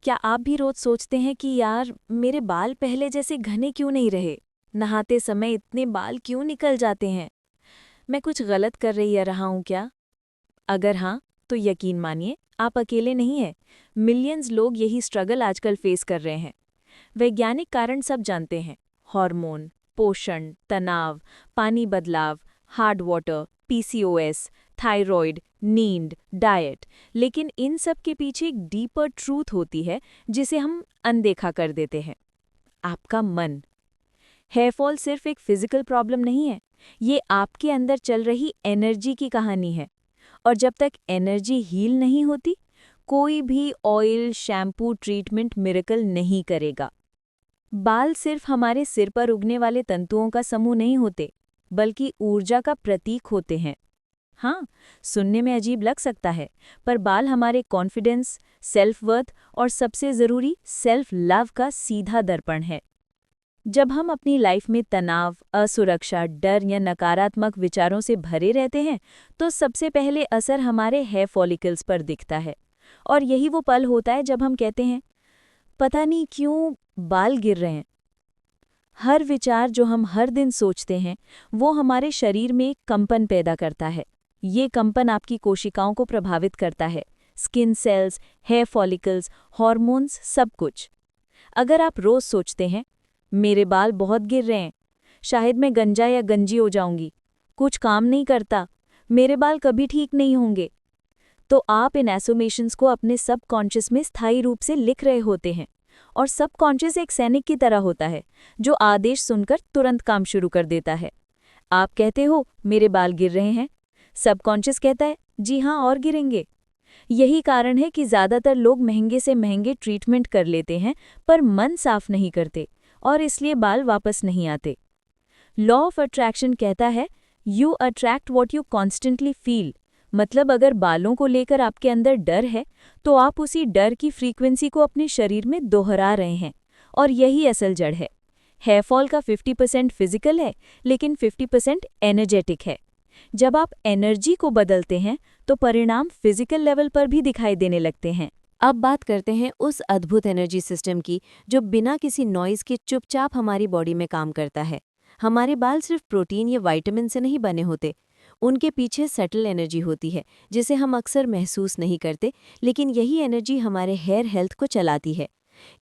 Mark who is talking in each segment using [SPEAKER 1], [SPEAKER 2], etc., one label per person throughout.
[SPEAKER 1] क्या आप भी रोज सोचते हैं कि यार मेरे बाल पहले जैसे घने क्यों नहीं रहे? नहाते समय इतने बाल क्यों निकल जाते हैं? मैं कुछ गलत कर रहा हूँ क्या? अगर हाँ, तो यकीन मानिए आप अकेले नहीं हैं। मिलियंस लोग यही स्ट्रगल आजकल फेस कर रहे हैं। वैज्ञानिक कारण सब जानते हैं। हार्मोन, पोषण, तनाव, पानी बदलाव, हार्ड वाटर, पीसीओएस, थायराइड, नींद, डाइट। लेकिन इन सब के पीछे एक डीपर ट्रूथ होती है जिसे हम अनदेखा कर देते हैं। आपका मन। हेयरफॉल सिर्फ एक फिजिकल प्रॉब्लम नहीं है, ये आपके अंदर चल रही एनर्जी की कहानी है। और जब तक एनर्जी हील नहीं होती, कोई भी ऑयल, शैम्पू, ट्रीटमेंट मिरेकल नहीं करेगा। बाल सिर्फ हमारे सिर पर उगने वाले तंतुओं का समूह नहीं होते, बल्कि ऊर्जा का प्रतीक होते हैं। हाँ, सुनने में अजीब लग सकता है, पर बाल हमारे कॉन्फिडेंस, सेल्फ वर्थ और सबसे ज़रूरी सेल्फ लव का सीधा दर्पण है। जब हम अपनी लाइफ में तनाव, असुरक्षा, डर या नकारात्मक विचारों से भरे रहते हैं, तो सबसे पहले असर हमारे हेयर फॉलिकल्स पर दिखता है। और यही वो पल होता है जब हम कहते हैं, पता नहीं क्यों बाल गिर रहे हैं। हर विचार जो हम हर दिन सोचते हैं, वो हमारे शरीर में एक कंपन पैदा करता है। ये कंपन आपकी कोशिकाओं को प्रभावित करता है, skin cells, hair follicles, hormones, सब कुछ। अगर आप रोज सोचते हैं, मेरे बाल बहुत गिर रहे हैं, शायद मैं गंजा या गंजी हो जाऊंगी, कुछ काम नहीं करता, मेरे बाल कभी ठीक नहीं होंगे, तो आप इन एसोमेशंस को अपने सबकॉन्शियस में स्थायी रूप से लिख रहे होते हैं। और सबकॉन्शियस एक सैनिक की तरह होता है, जो आदेश सुनकर तुरंत काम शुरू कर देता है। आप कहते हो, मेरे बाल गिर रहे हैं, सबकॉन्शियस कहता है, जी हाँ, और गिरेंगे। यही कारण है कि ज़्यादातर लोग महंगे से महंगे ट्रीटमेंट कर लेते हैं, पर मन साफ नहीं करते, और इसलिए बाल वापस नहीं आते। लॉ ऑफ अट्रैक्शन कहता है, you attract what you constantly feel. मतलब अगर बालों को लेकर आपके अंदर डर है, तो आप उसी डर की फ्रीक्वेंसी को अपने शरीर में दोहरा रहे हैं। और यही असल जड़ है। हेयरफॉल का 50% फिजिकल है, लेकिन 50% एनर्जेटिक है। जब आप एनर्जी को बदलते हैं, तो परिणाम फिजिकल लेवल पर भी दिखाई देने लगते हैं।
[SPEAKER 2] अब बात करते हैं उस अद्भुत एनर्जी सिस्टम की जो बिना किसी नॉइज़ के चुपचाप हमारी बॉडी में काम करता है। हमारे बाल सिर्फ प्रोटीन या विटामिन से नहीं बने होते। उनके पीछे सटल एनर्जी होती है जिसे हम अक्सर महसूस नहीं करते, लेकिन यही एनर्जी हमारे हेयर हेल्थ को चलाती है।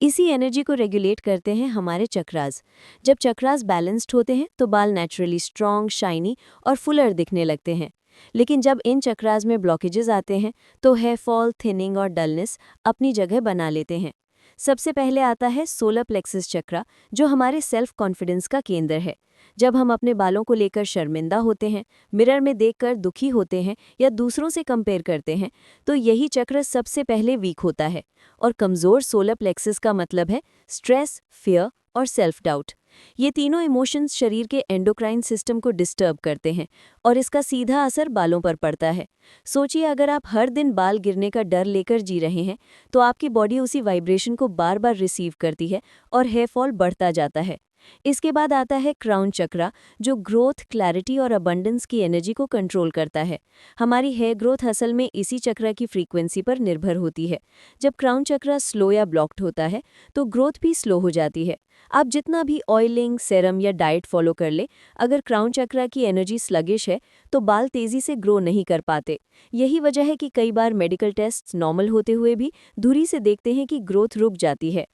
[SPEAKER 2] इसी एनर्जी को रेगुलेट करते हैं हमारे चक्रास। जब चक्रास बैलेंस्ड होते हैं तो बाल नेचुरली स्ट्रॉन्ग, शाइनी और फुलर दिखने लगते हैं। लेकिन जब इन चक्रास में ब्लॉकेजेस आते हैं तो हेयर फॉल, थिनिंग और डलनेस अपनी जगह बना लेते हैं। सबसे पहले आता है सोलर प्लेक्सस चक्रा, जो हमारे सेल्फ कॉन्फिडेंस का केंद्र है। जब हम अपने बालों को लेकर शर्मिंदा होते हैं, मिरर में देखकर दुखी होते हैं या दूसरों से कंपेयर करते हैं, तो यही चक्र सबसे पहले वीक होता है। और कमज़ोर सोलर प्लेक्सस का मतलब है स्ट्रेस, फियर और सेल्फ डाउट। ये तीनों इमोशंस शरीर के एंडोक्राइन सिस्टम को डिस्टर्ब करते हैं और इसका सीधा असर बालों पर पड़ता है। सोचिए, अगर आप हर दिन बाल गिरने का डर लेकर जी रहे हैं, तो आपकी बॉडी उसी वाइब्रेशन को बार बार रिसीव करती है और हेयर फॉल बढ़ता जाता है। इसके बाद आता है क्राउन चक्रा, जो ग्रोथ, क्लैरिटी और अबंडेंस की एनर्जी को कंट्रोल करता है। हमारी हेयर ग्रोथ असल में इसी चक्र की फ्रीक्वेंसी पर निर्भर होती है। जब क्राउन चक्रा स्लो या ब्लॉक्ड होता है, तो ग्रोथ भी स्लो हो जाती है। आप जितना भी ऑयलिंग, सेरम या डाइट फॉलो कर ले, अगर क्राउन चक्रा की एनर्जी स्लगिश है, तो बाल तेजी से ग्रो नहीं कर पाते। यही वजह है कि कई बार मेडिकल टेस्ट्स नॉर्मल होते हुए भी धुरी से देखते हैं कि ग्रोथ रुक जाती है।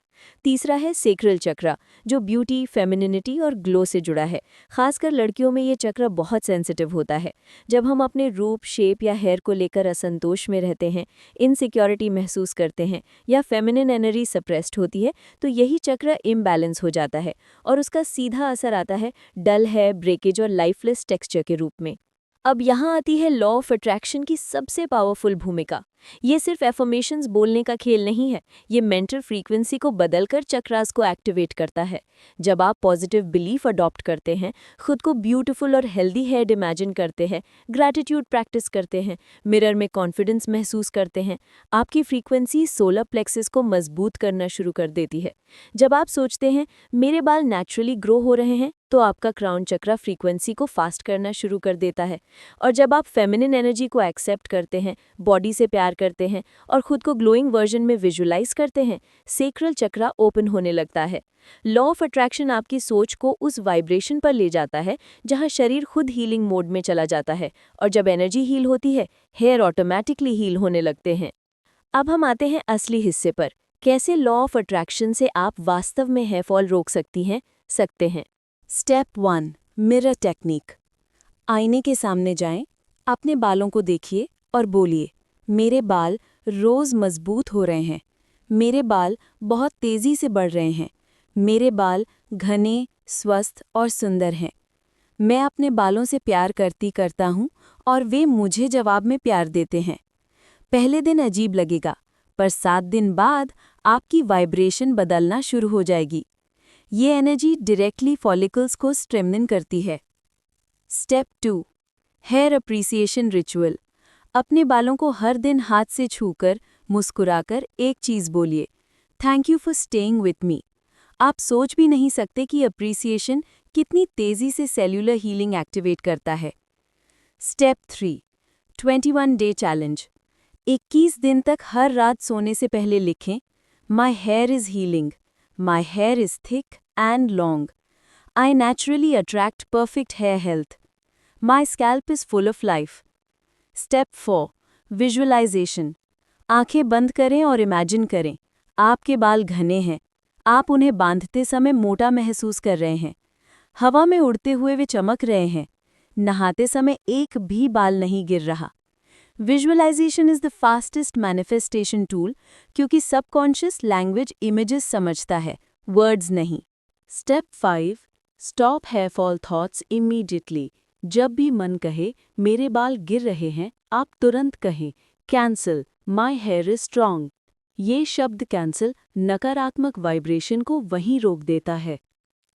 [SPEAKER 2] तीसरा है सेक्रल चक्रा, जो ब्यूटी, फेमिनिनिटी और ग्लो से जुड़ा है। खासकर लड़कियों में ये चक्र बहुत सेंसिटिव होता है। जब हम अपने रूप, शेप या हेयर को लेकर असंतोष में रहते हैं, इनसिक्योरिटी महसूस करते हैं या फेमिनिन एनर्जी सप्रेस्ड होती है, तो यही चक्र इम्बैलेंस हो जाता है और उसका सीधा असर आता है डल हेयर, ब्रेकेज और लाइफलेस टेक्सचर के रूप में। अब यहाँ आती है लॉ ऑफ अट्रैक्शन की सबसे पावरफुल भूमिका। ये सिर्फ एफर्मेशंस बोलने का खेल नहीं है, ये मेंटल फ्रीक्वेंसी को बदलकर चक्रास को एक्टिवेट करता है। जब आप पॉजिटिव बिलीफ अडॉप्ट करते हैं, खुद को ब्यूटीफुल और हेल्दी हेड इमेजिन करते हैं, ग्रैटिट्यूड प्रैक्टिस करते हैं, मिरर में कॉन्फिडेंस महसूस करते हैं, आपकी फ्रीक्वेंसी सोलर प्लेक्सिस को मजबूत करना शुरू कर देती है। जब आप सोचते हैं, मेरे बाल नेचुरली ग्रो हो रहे हैं, तो आपका क्राउन चक्रा फ्रीक्वेंसी को फास्ट करना शुरू कर देता है। और जब आप फेमिनिन एनर्जी को एक्सेप्ट करते हैं, बॉडी से प्यार
[SPEAKER 1] प्यार करते हैं और खुद को ग्लोइंग वर्जन में विजुलाइज करते हैं, सेक्रल चक्रा ओपन होने लगता है। लॉ ऑफ अट्रैक्शन आपकी सोच को उस वाइब्रेशन पर ले जाता है जहां शरीर खुद हीलिंग मोड में चला जाता है, और जब एनर्जी हील होती है, हेयर ऑटोमेटिकली हील होने लगते हैं। अब हम आते हैं असली हिस्से पर, कैसे लॉ ऑफ अट्रैक्शन से आप वास्तव में हेयर फॉल रोक सकते हैं।
[SPEAKER 3] Step 1, mirror technique. आईने के सामने जाएं, अपने बालों को देखिए और बोलिए, मेरे बाल रोज मजबूत हो रहे हैं, मेरे बाल बहुत तेजी से बढ़ रहे हैं, मेरे बाल घने, स्वस्थ और सुंदर हैं। मैं अपने बालों से प्यार करता हूँ और वे मुझे जवाब में प्यार देते हैं। पहले दिन अजीब लगेगा, पर 7 दिन बाद आपकी वाइब्रेशन बदलना शुरू हो जाएगी। ये एनर्जी डायरेक्टली फॉलिकल्स को स्ट्रेंथन करती है। Step 2, hair appreciation ritual. अपने बालों को हर दिन हाथ से छूकर, मुस्कुराकर एक चीज़ बोलिए, thank you for staying with me. आप सोच भी नहीं सकते कि अप्रिसिएशन कितनी तेज़ी से सेल्यूलर हीलिंग एक्टिवेट करता है। Step 3, 21 day challenge. 21 दिन तक हर रात सोने से पहले लिखें, my hair is healing, my hair is thick and long, I naturally attract perfect hair health, my scalp is full of life. Step 4, visualization. आंखें बंद करें और इमेजिन करें, आपके बाल घने हैं, आप उन्हें बांधते समय मोटा महसूस कर रहे हैं, हवा में उड़ते हुए वे चमक रहे हैं, नहाते समय एक भी बाल नहीं गिर रहा। Visualization is the fastest manifestation tool, क्योंकि सबकॉन्शियस लैंग्वेज इमेजेस समझता है, वर्ड्स नहीं। Step 5, stop hair fall thoughts immediately. जब भी मन कहे मेरे बाल गिर रहे हैं, आप तुरंत कहें, cancel, my here is strong. ये शब्द कैंसल नकारात्मक वाइब्रेशन को वहीं रोक देता है।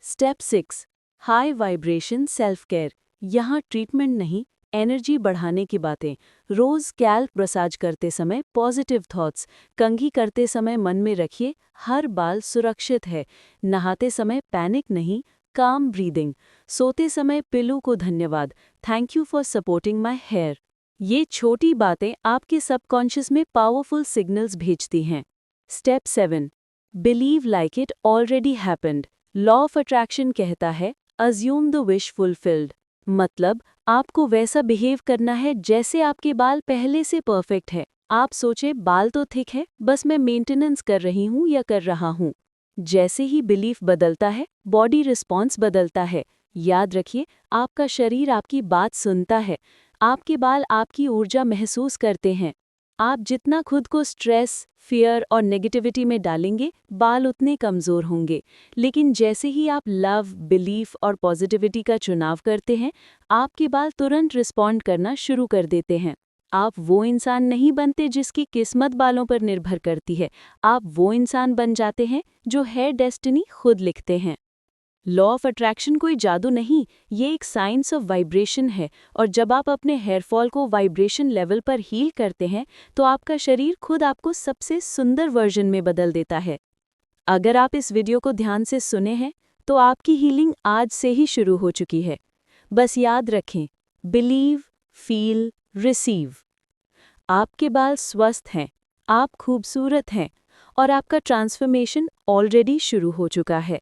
[SPEAKER 3] Step 6, high vibration self care. यहाँ ट्रीटमेंट नहीं, एनर्जी बढ़ाने की बातें। रोज स्कैल्प मसाज करते समय पॉजिटिव थॉट्स, कंघी करते समय मन में रखिए हर बाल सुरक्षित है, नहाते समय पैनिक नहीं, काम ब्रीदिंग, सोते समय पिल्लू को धन्यवाद, thank you for supporting my hair. ये छोटी बातें आपके सबकॉन्शियस में पावरफुल सिग्नल्स भेजती हैं। Step 7, believe like it already happened. Law of attraction कहता है, अज्यूम द विश फुलफिल्ड। मतलब आपको वैसा बिहेव करना है जैसे आपके बाल पहले से परफेक्ट है। आप सोचे बाल तो थिक है, बस मैं मेंटेनेंस कर रही हूँ या कर रहा हूँ। जैसे ही बिलीफ बदलता है, बॉडी रिस्पॉन्स बदलता है। याद रखिए, आपका शरीर आपकी बात सुनता है, आपके बाल आपकी ऊर्जा महसूस करते हैं। आप जितना खुद को स्ट्रेस, फियर और नेगेटिविटी में डालेंगे, बाल उतने कमज़ोर होंगे। लेकिन जैसे ही आप लव, बिलीफ और पॉजिटिविटी का चुनाव करते हैं, आपके बाल तुरंत रिस्पॉन्ड करना शुरू कर देते हैं। आप वो इंसान नहीं बनते जिसकी किस्मत बालों पर निर्भर करती है, आप वो इंसान बन जाते हैं जो हेयर डेस्टिनी खुद लिखते हैं। लॉ ऑफ अट्रैक्शन कोई जादू नहीं, ये एक साइंस ऑफ वाइब्रेशन है, और जब आप अपने हेयरफॉल को वाइब्रेशन लेवल पर हील करते हैं, तो आपका शरीर खुद आपको सबसे सुंदर वर्जन में बदल देता है। अगर आप इस वीडियो को ध्यान से सुने हैं, तो आपकी हीलिंग आज से ही शुरू हो चुकी है। बस याद रखें, बिलीव, फील, रिसीव। आपके बाल स्वस्थ हैं, आप खूबसूरत हैं, और आपका ट्रांसफॉर्मेशन ऑलरेडी शुरू हो चुका है।